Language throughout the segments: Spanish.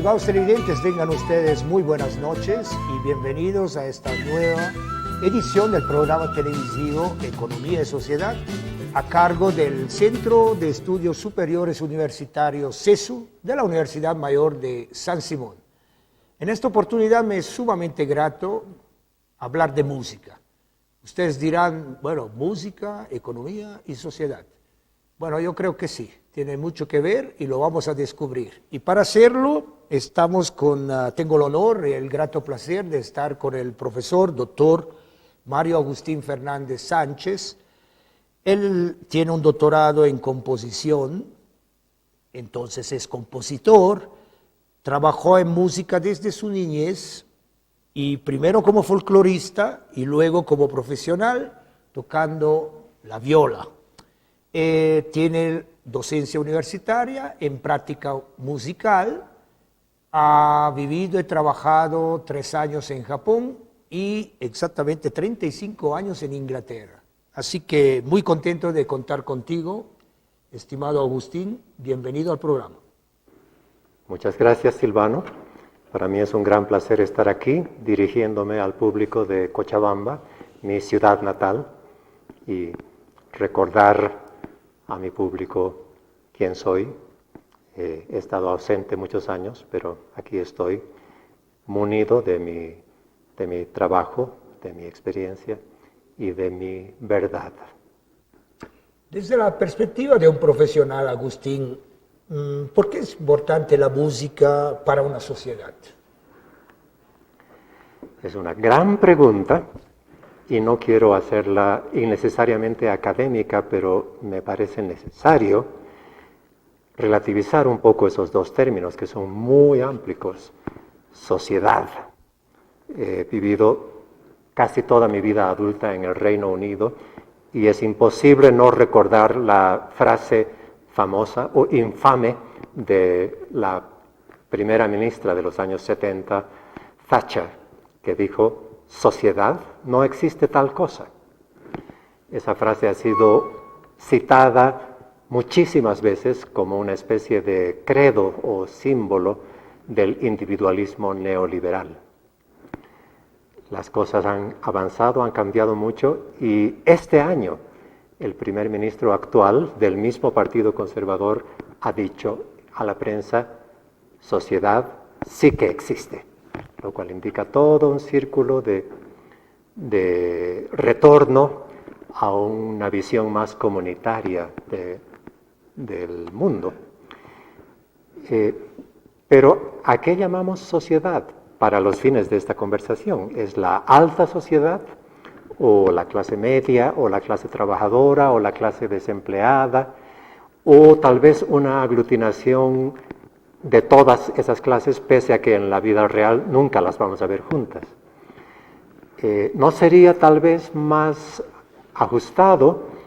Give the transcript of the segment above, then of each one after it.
Estimados televidentes, tengan ustedes muy buenas noches y bienvenidos a esta nueva edición del programa televisivo Economía y Sociedad, a cargo del Centro de Estudios Superiores Universitarios CESU de la Universidad Mayor de San Simón. En esta oportunidad me es sumamente grato hablar de música. Ustedes dirán, bueno, música, economía y sociedad. Bueno, yo creo que sí, tiene mucho que ver y lo vamos a descubrir. Y para hacerlo, tengo el honor y el grato placer de estar con el profesor, doctor Mario Agustín Fernández Sánchez. Él tiene un doctorado en composición, entonces es compositor, trabajó en música desde su niñez, y primero como folclorista y luego como profesional tocando la viola. Tiene docencia universitaria en práctica musical, ha vivido y trabajado 3 años en Japón y exactamente 35 años en Inglaterra. Así que muy contento de contar contigo, estimado Agustín, bienvenido al programa. Muchas gracias, Silvano. Para mí es un gran placer estar aquí dirigiéndome al público de Cochabamba, mi ciudad natal, y recordar a mi público quién soy. He estado ausente muchos años, pero aquí estoy, munido de mi trabajo, de mi experiencia y de mi verdad. Desde la perspectiva de un profesional, Agustín, ¿por qué es importante la música para una sociedad? Es una gran pregunta y no quiero hacerla innecesariamente académica, pero me parece necesario relativizar un poco esos dos términos que son muy amplios. Sociedad. He vivido casi toda mi vida adulta en el Reino Unido y es imposible no recordar la frase famosa o infame de la primera ministra de los años 70, Thatcher, que dijo: sociedad, no existe tal cosa. Esa frase ha sido citada muchísimas veces como una especie de credo o símbolo del individualismo neoliberal. Las cosas han avanzado, han cambiado mucho y este año el primer ministro actual del mismo Partido Conservador ha dicho a la prensa: sociedad sí que existe, lo cual indica todo un círculo de retorno a una visión más comunitaria del mundo. Pero ¿a qué llamamos sociedad para los fines de esta conversación? ¿Es la alta sociedad, o la clase media, o la clase trabajadora, o la clase desempleada, o tal vez una aglutinación de todas esas clases, pese a que en la vida real nunca las vamos a ver juntas? ¿No sería tal vez más ajustado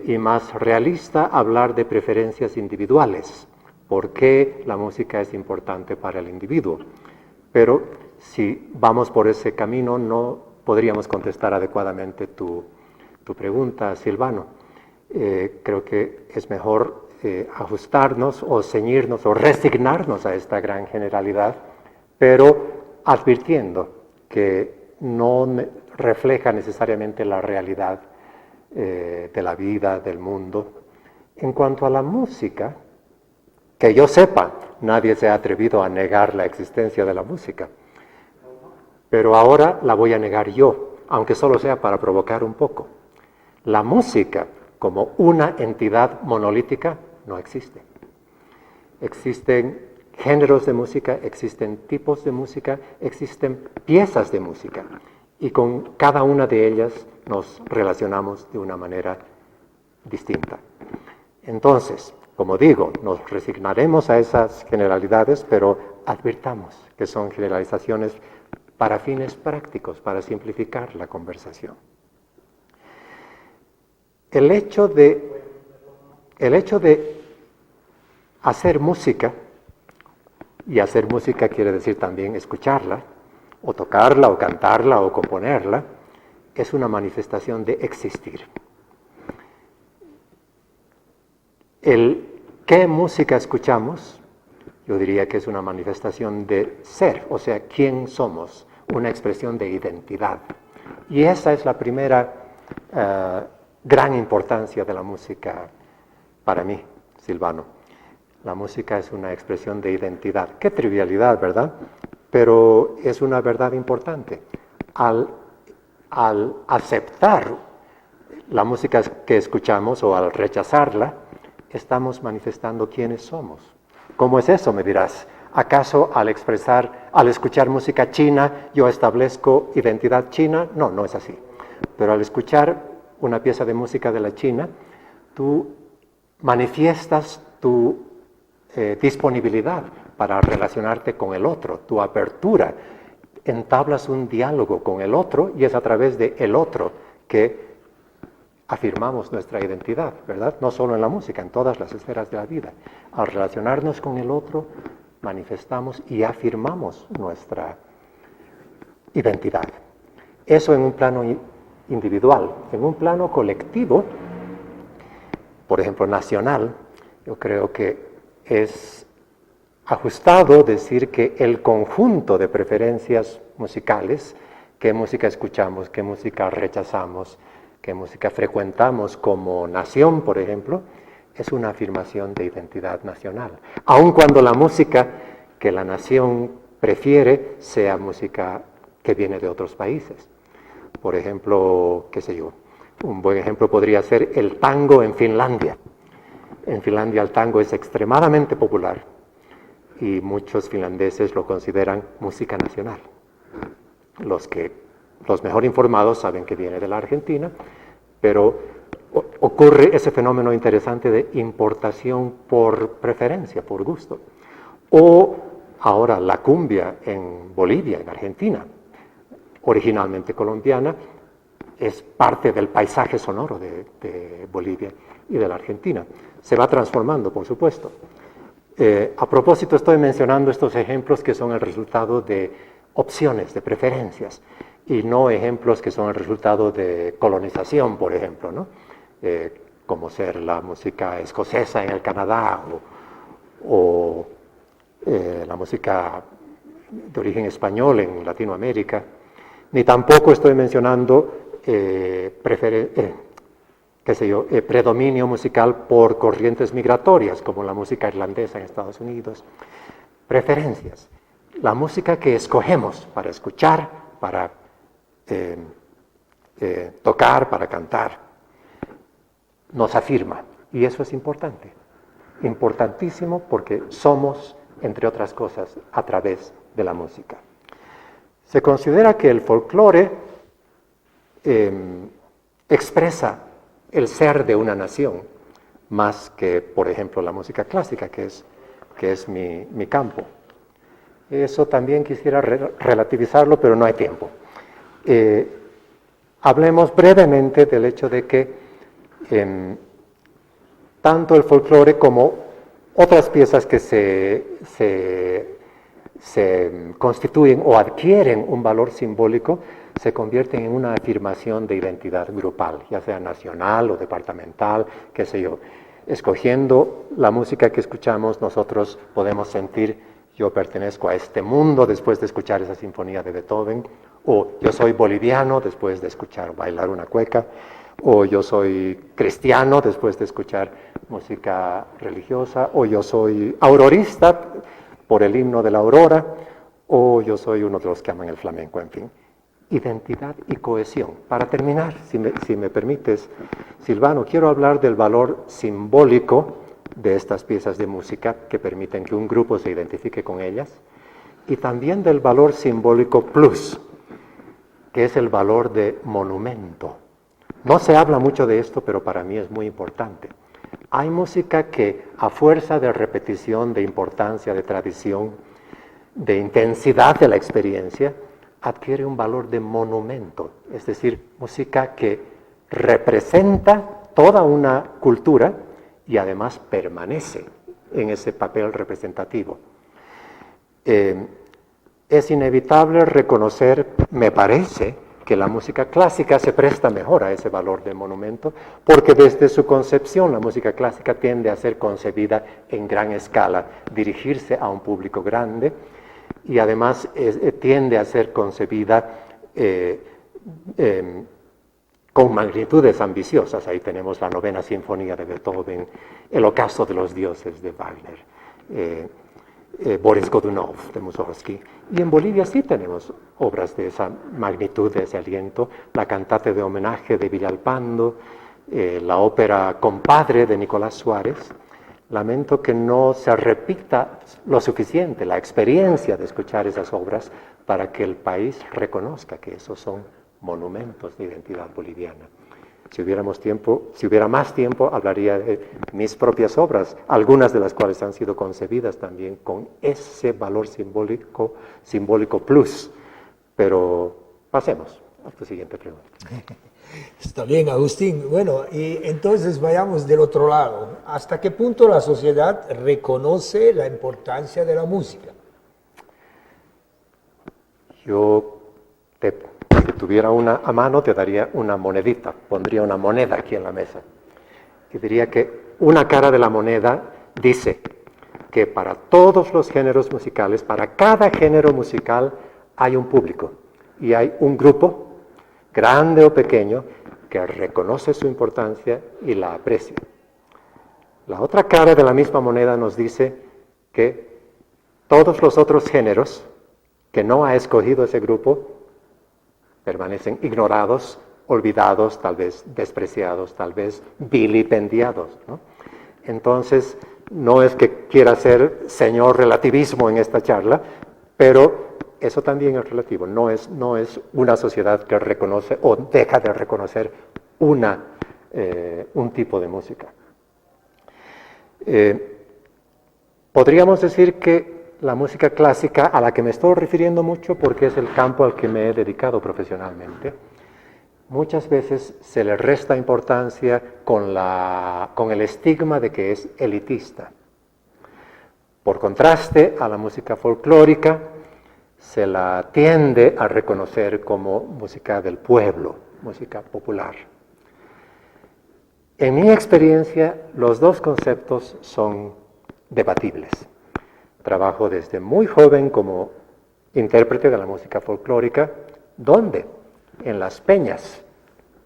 y más realista hablar de preferencias individuales? ¿Por qué la música es importante para el individuo? Pero si vamos por ese camino no podríamos contestar adecuadamente tu pregunta, Silvano. Creo que es mejor ajustarnos o ceñirnos o resignarnos a esta gran generalidad, pero advirtiendo que no refleja necesariamente la realidad de la vida, del mundo. En cuanto a la música, que yo sepa, nadie se ha atrevido a negar la existencia de la música, pero ahora la voy a negar yo, aunque solo sea para provocar un poco. La música, como una entidad monolítica, no existe. Existen géneros de música, existen tipos de música, existen piezas de música, y con cada una de ellas nos relacionamos de una manera distinta. Entonces, como digo, nos resignaremos a esas generalidades, pero advirtamos que son generalizaciones para fines prácticos, para simplificar la conversación. El hecho de hacer música, y hacer música quiere decir también escucharla, o tocarla, o cantarla, o componerla, es una manifestación de existir. ¿Qué música escuchamos? Yo diría que es una manifestación de ser, o sea, quién somos, una expresión de identidad. Y esa es la primera gran importancia de la música para mí, Silvano. La música es una expresión de identidad. Qué trivialidad, ¿verdad? Pero es una verdad importante. Al aceptar la música que escuchamos o al rechazarla, estamos manifestando quiénes somos. ¿Cómo es eso, me dirás? ¿Acaso al escuchar música china, yo establezco identidad china? No, no es así. Pero al escuchar una pieza de música de la China, tú manifiestas tu disponibilidad para relacionarte con el otro, tu apertura. Entablas un diálogo con el otro y es a través de el otro que afirmamos nuestra identidad, ¿verdad? No solo en la música, en todas las esferas de la vida. Al relacionarnos con el otro, manifestamos y afirmamos nuestra identidad. Eso en un plano individual. En un plano colectivo, por ejemplo, nacional, yo creo que es ajustado decir que el conjunto de preferencias musicales, qué música escuchamos, qué música rechazamos, qué música frecuentamos como nación, por ejemplo, es una afirmación de identidad nacional. Aun cuando la música que la nación prefiere sea música que viene de otros países. Por ejemplo, qué sé yo, un buen ejemplo podría ser el tango en Finlandia. En Finlandia el tango es extremadamente popular y muchos finlandeses lo consideran música nacional. Los mejor informados saben que viene de la Argentina, pero ocurre ese fenómeno interesante de importación por preferencia, por gusto. O ahora la cumbia en Bolivia, en Argentina, originalmente colombiana, es parte del paisaje sonoro de Bolivia y de la Argentina. Se va transformando, por supuesto. A propósito, estoy mencionando estos ejemplos que son el resultado de opciones, de preferencias, y no ejemplos que son el resultado de colonización, por ejemplo, ¿no? Como ser la música escocesa en el Canadá o la música de origen español en Latinoamérica. Ni tampoco estoy mencionando predominio musical por corrientes migratorias, como la música irlandesa en Estados Unidos. Preferencias. La música que escogemos para escuchar, para tocar, para cantar, nos afirma. Y eso es importante. Importantísimo porque somos, entre otras cosas, a través de la música. Se considera que el folclore expresa el ser de una nación, más que, por ejemplo, la música clásica, que es mi campo. Eso también quisiera relativizarlo, pero no hay tiempo. Hablemos brevemente del hecho de que tanto el folclore como otras piezas que se constituyen o adquieren un valor simbólico, se convierten en una afirmación de identidad grupal, ya sea nacional o departamental, qué sé yo. Escogiendo la música que escuchamos, nosotros podemos sentir, yo pertenezco a este mundo después de escuchar esa sinfonía de Beethoven, o yo soy boliviano después de escuchar bailar una cueca, o yo soy cristiano después de escuchar música religiosa, o yo soy aurorista por el himno de la aurora, o yo soy uno de los que aman el flamenco, en fin. Identidad y cohesión. Para terminar, si me permites, Silvano, quiero hablar del valor simbólico de estas piezas de música que permiten que un grupo se identifique con ellas, y también del valor simbólico plus, que es el valor de monumento. No se habla mucho de esto, pero para mí es muy importante. Hay música que, a fuerza de repetición, de importancia, de tradición, de intensidad de la experiencia, adquiere un valor de monumento, es decir, música que representa toda una cultura y además permanece en ese papel representativo. Es inevitable reconocer, me parece, que la música clásica se presta mejor a ese valor de monumento, porque desde su concepción la música clásica tiende a ser concebida en gran escala, dirigirse a un público grande, y además tiende a ser concebida con magnitudes ambiciosas. Ahí tenemos la Novena Sinfonía de Beethoven, el Ocaso de los Dioses de Wagner, Boris Godunov de Mussorgsky. Y en Bolivia sí tenemos obras de esa magnitud, de ese aliento, la Cantate de Homenaje de Villalpando, la ópera Compadre de Nicolás Suárez. Lamento que no se repita lo suficiente la experiencia de escuchar esas obras para que el país reconozca que esos son monumentos de identidad boliviana. Si hubiera más tiempo, hablaría de mis propias obras, algunas de las cuales han sido concebidas también con ese valor simbólico plus. Pero pasemos a tu siguiente pregunta. Está bien, Agustín. Bueno, y entonces vayamos del otro lado. ¿Hasta qué punto la sociedad reconoce la importancia de la música? Si tuviera una a mano, te daría una monedita, pondría una moneda aquí en la mesa. Y diría que una cara de la moneda dice que para todos los géneros musicales, para cada género musical, hay un público y hay un grupo, grande o pequeño, que reconoce su importancia y la aprecia. La otra cara de la misma moneda nos dice que todos los otros géneros que no ha escogido ese grupo permanecen ignorados, olvidados, tal vez despreciados, tal vez vilipendiados, ¿no? Entonces, no es que quiera ser señor relativismo en esta charla, pero eso también es relativo. No es una sociedad que reconoce o deja de reconocer un tipo de música. Podríamos decir que la música clásica, a la que me estoy refiriendo mucho porque es el campo al que me he dedicado profesionalmente, muchas veces se le resta importancia con el estigma de que es elitista. Por contraste, a la música folclórica se la tiende a reconocer como música del pueblo, música popular. En mi experiencia, los dos conceptos son debatibles. Trabajo desde muy joven como intérprete de la música folclórica. ¿Dónde? En las peñas.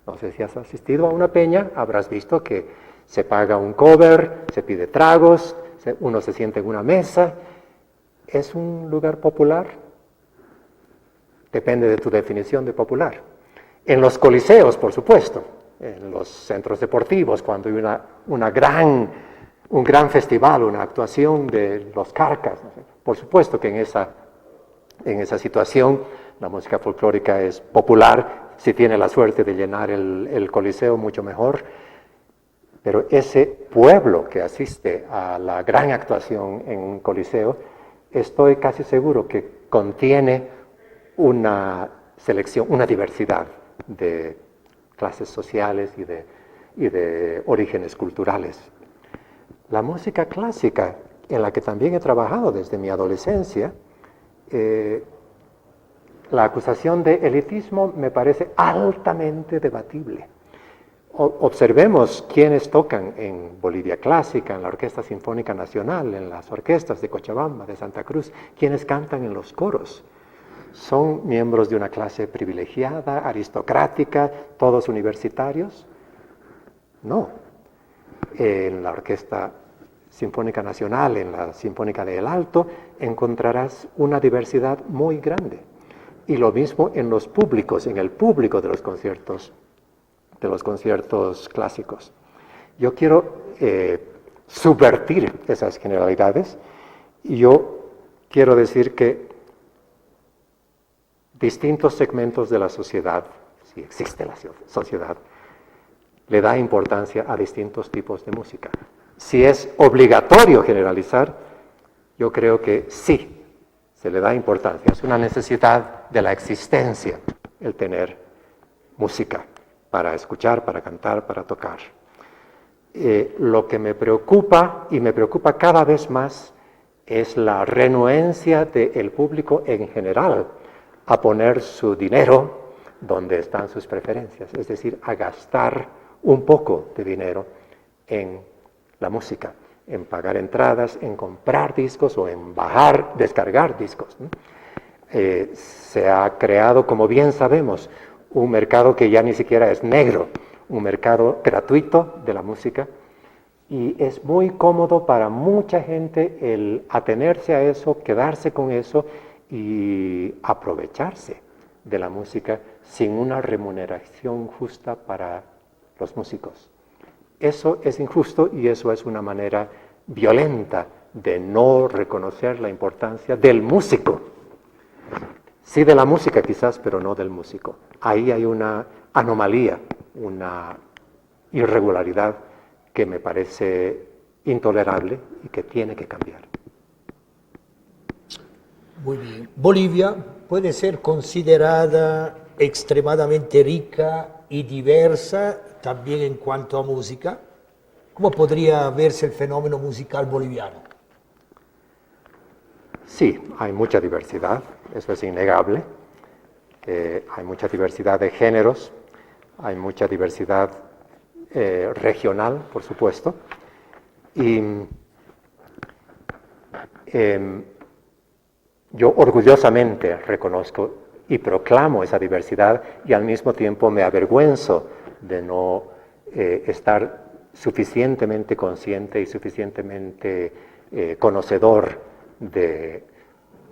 No sé si has asistido a una peña, habrás visto que se paga un cover, se pide tragos, uno se sienta en una mesa. ¿Es un lugar popular? Depende de tu definición de popular. En los coliseos, por supuesto, en los centros deportivos, cuando hay un gran festival, una actuación de los Carcas, ¿no? Por supuesto que en esa situación la música folclórica es popular. Si tiene la suerte de llenar el coliseo, mucho mejor. Pero ese pueblo que asiste a la gran actuación en un coliseo, estoy casi seguro que contiene una selección, una diversidad de clases sociales y de orígenes culturales. La música clásica, en la que también he trabajado desde mi adolescencia, la acusación de elitismo me parece altamente debatible. Observemos quiénes tocan en Bolivia Clásica, en la Orquesta Sinfónica Nacional, en las orquestas de Cochabamba, de Santa Cruz, quiénes cantan en los coros. ¿Son miembros de una clase privilegiada, aristocrática, todos universitarios? No. En la Orquesta Sinfónica Nacional, en la Sinfónica de El Alto, encontrarás una diversidad muy grande. Y lo mismo en los públicos, en el público de los conciertos clásicos. Yo quiero subvertir esas generalidades y yo quiero decir que distintos segmentos de la sociedad, si existe la sociedad, le da importancia a distintos tipos de música. Si es obligatorio generalizar, yo creo que sí, se le da importancia. Es una necesidad de la existencia el tener música para escuchar, para cantar, para tocar. Lo que me preocupa, y me preocupa cada vez más, es la renuencia del público en general a poner su dinero, donde están sus preferencias, es decir, a gastar un poco de dinero en la música, en pagar entradas, en comprar discos o en descargar discos, ¿no? Se ha creado, como bien sabemos, un mercado que ya ni siquiera es negro, un mercado gratuito de la música, y es muy cómodo para mucha gente el atenerse a eso, quedarse con eso y aprovecharse de la música sin una remuneración justa para los músicos. Eso es injusto y eso es una manera violenta de no reconocer la importancia del músico. Sí de la música quizás, pero no del músico. Ahí hay una anomalía, una irregularidad que me parece intolerable y que tiene que cambiar. Muy bien. Bolivia puede ser considerada extremadamente rica y diversa también en cuanto a música. ¿Cómo podría verse el fenómeno musical boliviano? Sí, hay mucha diversidad, eso es innegable. Hay mucha diversidad de géneros, hay mucha diversidad regional, por supuesto. Y yo orgullosamente reconozco y proclamo esa diversidad y al mismo tiempo me avergüenzo de no estar suficientemente consciente y suficientemente conocedor de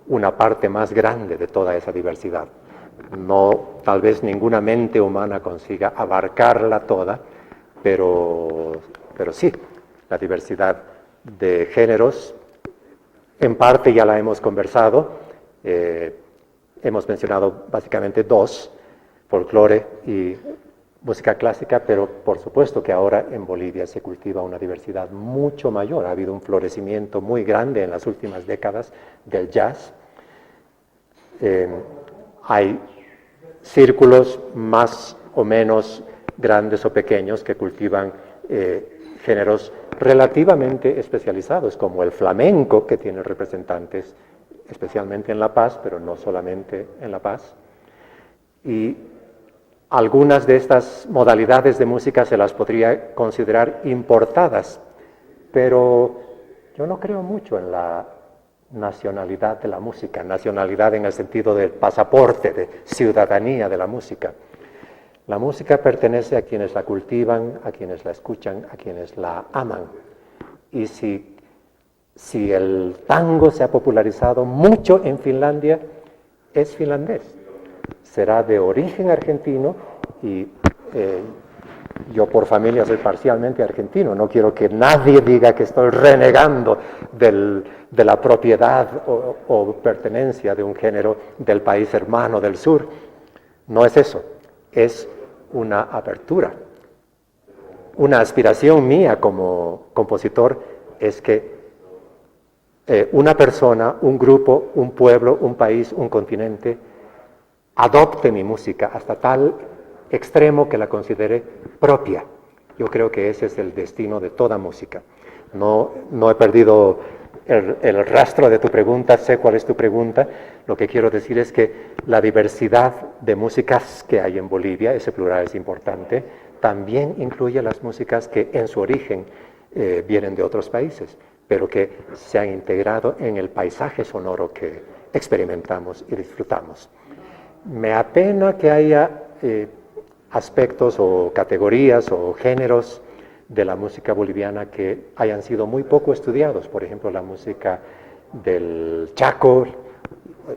una parte más grande de toda esa diversidad. No, tal vez ninguna mente humana consiga abarcarla toda, pero sí, la diversidad de géneros, en parte ya la hemos conversado, hemos mencionado básicamente dos, folclore y música clásica, pero por supuesto que ahora en Bolivia se cultiva una diversidad mucho mayor. Ha habido un florecimiento muy grande en las últimas décadas del jazz. Hay círculos más o menos grandes o pequeños que cultivan géneros relativamente especializados, como el flamenco, que tiene representantes especialmente en La Paz, pero no solamente en La Paz. Y algunas de estas modalidades de música se las podría considerar importadas, pero yo no creo mucho en la nacionalidad de la música, nacionalidad en el sentido del pasaporte, de ciudadanía de la música. La música pertenece a quienes la cultivan, a quienes la escuchan, a quienes la aman. Y si el tango se ha popularizado mucho en Finlandia, es finlandés. Será de origen argentino y yo por familia soy parcialmente argentino. No quiero que nadie diga que estoy renegando de la propiedad o pertenencia de un género del país hermano del sur. No es eso, es una apertura. Una aspiración mía como compositor es que una persona, un grupo, un pueblo, un país, un continente adopte mi música hasta tal extremo que la considere propia. Yo creo que ese es el destino de toda música. No he perdido el rastro de tu pregunta, sé cuál es tu pregunta. Lo que quiero decir es que la diversidad de músicas que hay en Bolivia, ese plural es importante, también incluye las músicas que en su origen vienen de otros países, pero que se han integrado en el paisaje sonoro que experimentamos y disfrutamos. Me apena que haya aspectos o categorías o géneros de la música boliviana que hayan sido muy poco estudiados. Por ejemplo, la música del Chaco,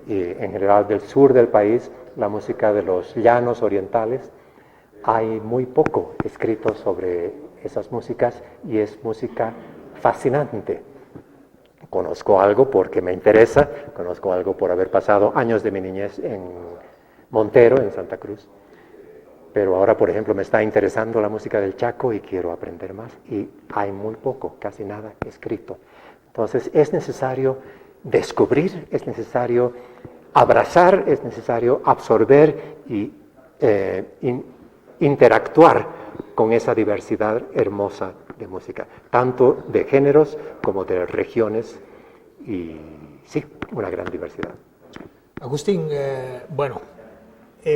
y en general del sur del país, la música de los llanos orientales. Hay muy poco escrito sobre esas músicas y es música fascinante. Conozco algo porque me interesa, conozco algo por haber pasado años de mi niñez en Montero, en Santa Cruz. Pero ahora, por ejemplo, me está interesando la música del Chaco y quiero aprender más. Y hay muy poco, casi nada escrito. Entonces es necesario descubrir, es necesario abrazar, es necesario absorber y interactuar con esa diversidad hermosa de música, tanto de géneros como de regiones, y sí, una gran diversidad. Agustín, bueno,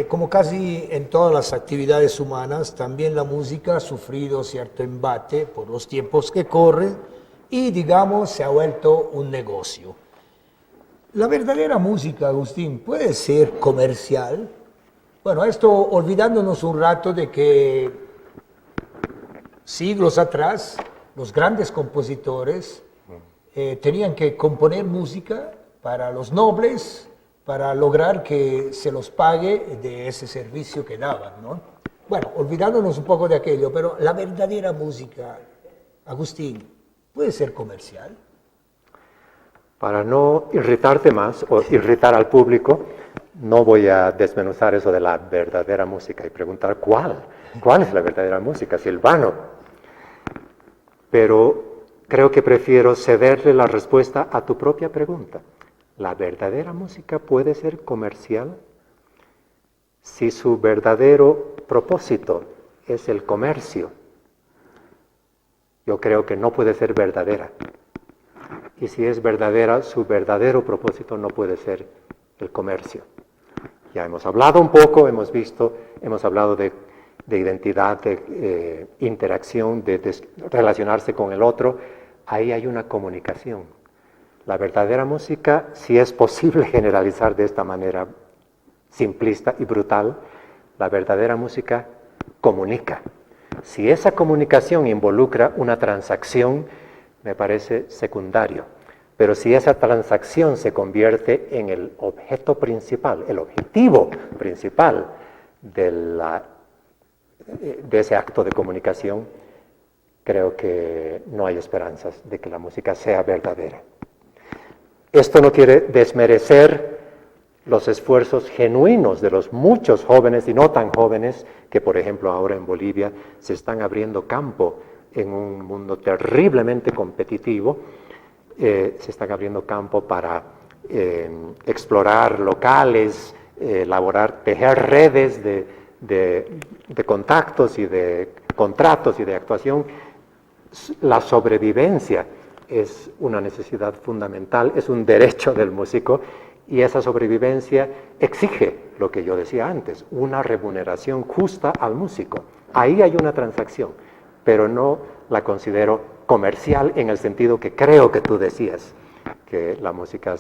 Como casi en todas las actividades humanas, también la música ha sufrido cierto embate por los tiempos que corren y, digamos, se ha vuelto un negocio. La verdadera música, Agustín, puede ser comercial. Bueno, esto olvidándonos un rato de que siglos atrás los grandes compositores tenían que componer música para los nobles, para lograr que se los pague de ese servicio que daban, ¿no? Bueno, olvidándonos un poco de aquello, pero la verdadera música, Agustín, ¿puede ser comercial? Para no irritarte más o irritar al público, no voy a desmenuzar eso de la verdadera música y preguntar cuál es la verdadera música, Silvano. Pero creo que prefiero cederle la respuesta a tu propia pregunta. ¿La verdadera música puede ser comercial? Si su verdadero propósito es el comercio, yo creo que no puede ser verdadera. Y si es verdadera, su verdadero propósito no puede ser el comercio. Ya hemos hablado un poco, hemos hablado de identidad, de interacción, de relacionarse con el otro. Ahí hay una comunicación. La verdadera música, si es posible generalizar de esta manera simplista y brutal, la verdadera música comunica. Si esa comunicación involucra una transacción, me parece secundario. Pero si esa transacción se convierte en el objeto principal, el objetivo principal de ese acto de comunicación, creo que no hay esperanzas de que la música sea verdadera. Esto no quiere desmerecer los esfuerzos genuinos de los muchos jóvenes y no tan jóvenes que, por ejemplo, ahora en Bolivia se están abriendo campo en un mundo terriblemente competitivo, se están abriendo campo para explorar locales, tejer redes de contactos y de contratos y de actuación. La sobrevivencia es una necesidad fundamental, es un derecho del músico, y esa sobrevivencia exige lo que yo decía antes, una remuneración justa al músico. Ahí hay una transacción, pero no la considero comercial en el sentido que creo que tú decías, que la música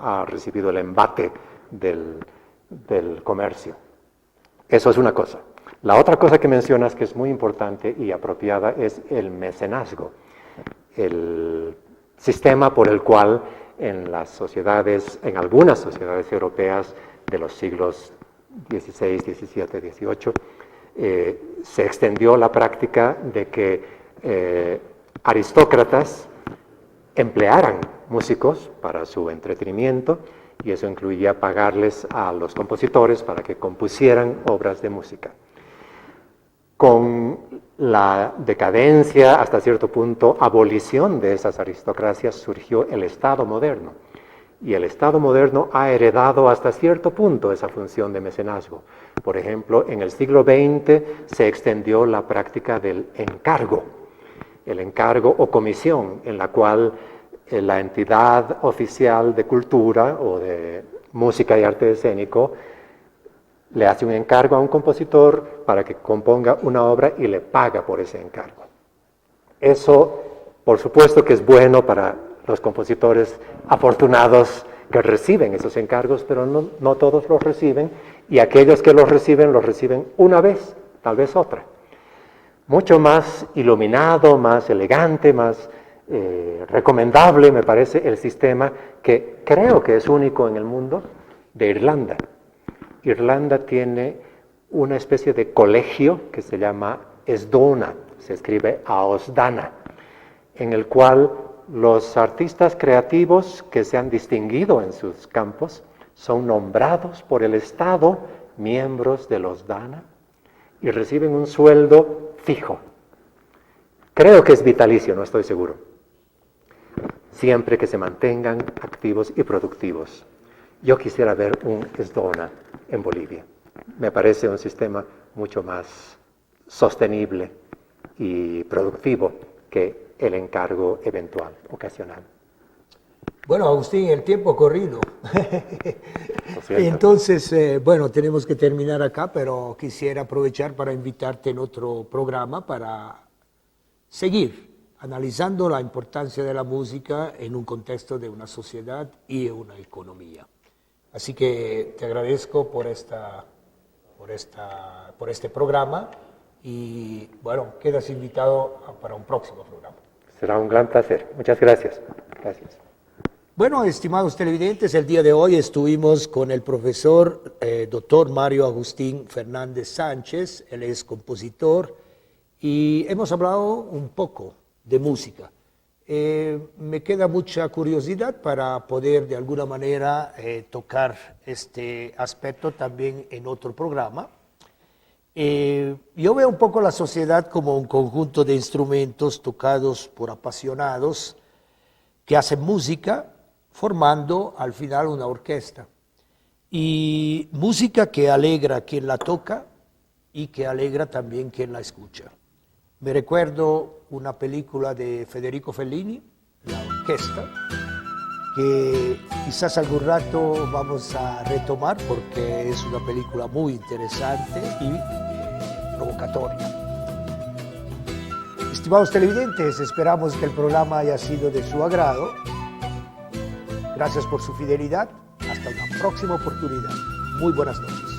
ha recibido el embate del comercio. Eso es una cosa. La otra cosa que mencionas que es muy importante y apropiada es el mecenazgo. El sistema por el cual en algunas sociedades europeas de los siglos XVI, XVII, XVIII, se extendió la práctica de que aristócratas emplearan músicos para su entretenimiento, y eso incluía pagarles a los compositores para que compusieran obras de música. Con la decadencia, hasta cierto punto, abolición de esas aristocracias, surgió el Estado moderno. Y el Estado moderno ha heredado hasta cierto punto esa función de mecenazgo. Por ejemplo, en el siglo XX se extendió la práctica del encargo. El encargo o comisión, en la cual la entidad oficial de cultura o de música y arte escénico le hace un encargo a un compositor para que componga una obra y le paga por ese encargo. Eso, por supuesto que es bueno para los compositores afortunados que reciben esos encargos, pero no todos los reciben, y aquellos que los reciben una vez, tal vez otra. Mucho más iluminado, más elegante, más recomendable me parece el sistema que creo que es único en el mundo de Irlanda. Irlanda tiene una especie de colegio que se llama Esdona, se escribe Aosdana, en el cual los artistas creativos que se han distinguido en sus campos son nombrados por el Estado miembros de los Dana y reciben un sueldo fijo. Creo que es vitalicio, no estoy seguro. Siempre que se mantengan activos y productivos. Yo quisiera ver un Esdona en Bolivia. Me parece un sistema mucho más sostenible y productivo que el encargo eventual, ocasional. Bueno, Agustín, el tiempo ha corrido. Entonces, bueno, tenemos que terminar acá, pero quisiera aprovechar para invitarte en otro programa para seguir analizando la importancia de la música en un contexto de una sociedad y una economía. Así que te agradezco por este programa y, bueno, quedas invitado para un próximo programa. Será un gran placer. Muchas gracias. Gracias. Bueno, estimados televidentes, el día de hoy estuvimos con el profesor doctor Mario Agustín Fernández Sánchez. Él es compositor y hemos hablado un poco de música. Me queda mucha curiosidad para poder de alguna manera tocar este aspecto también en otro programa. Yo veo un poco la sociedad como un conjunto de instrumentos tocados por apasionados que hacen música, formando al final una orquesta. Y música que alegra a quien la toca y que alegra también quien la escucha. Me recuerdo una película de Federico Fellini, La Orquesta, que quizás algún rato vamos a retomar porque es una película muy interesante y provocatoria. Estimados televidentes, esperamos que el programa haya sido de su agrado. Gracias por su fidelidad. Hasta una próxima oportunidad. Muy buenas noches.